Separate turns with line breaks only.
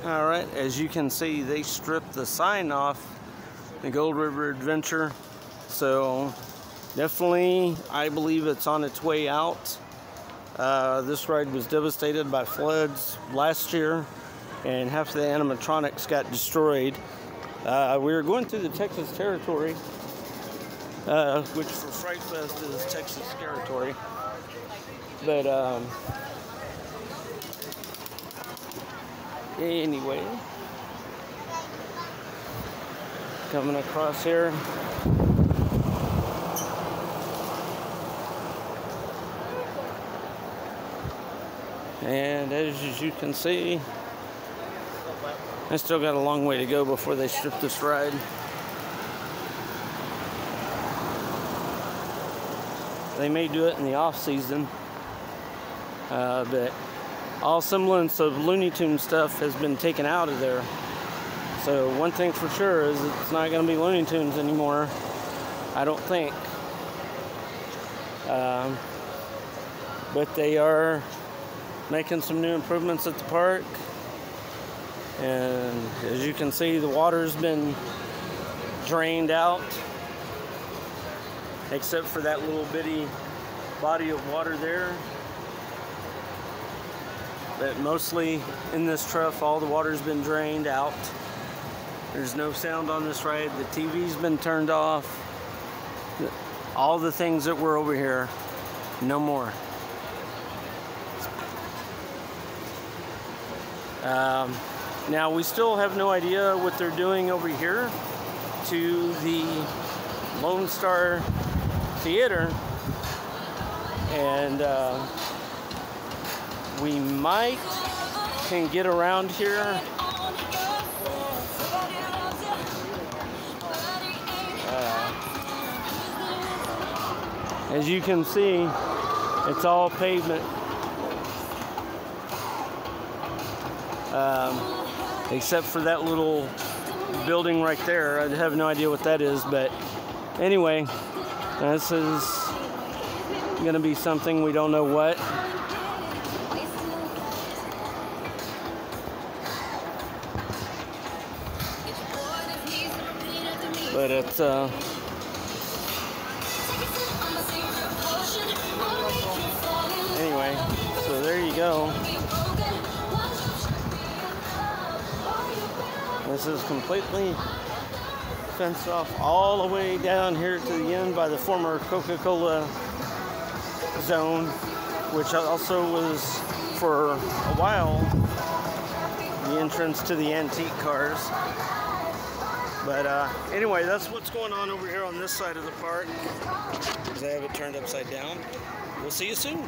Alright, as you can see, they stripped the sign off the Gold River Adventure. So definitely, I believe it's on its way out. This ride was devastated by floods last year, and half of the animatronics got destroyed. We were going through the Texas territory, which for Fright Fest is Texas territory. But anyway, coming across here. And as you can see, I still got a long way to go before they strip this ride. They may do it in the off season, but all semblance of Looney Tunes stuff has been taken out of there. So one thing for sure is it's not going to be Looney Tunes anymore, I don't think. But they are making some new improvements at the park. And as you can see, the water's been drained out, except for that little bitty body of water there. But mostly in this trough, all the water's been drained out. There's no sound on this ride. The TV's been turned off. All the things that were over here, no more. Now we still have no idea what they're doing over here to the Lone Star Theater, and we might can get around here. As you can see, it's all pavement. Except for that little building right there. I have no idea what that is, but anyway, this is gonna be something we don't know what. But it's anyway, so there you go. This is completely fenced off all the way down here to the end by the former Coca-Cola zone, which also was for a while the entrance to the antique cars. But anyway, that's what's going on over here on this side of the park, because I have it turned upside down. We'll see you soon.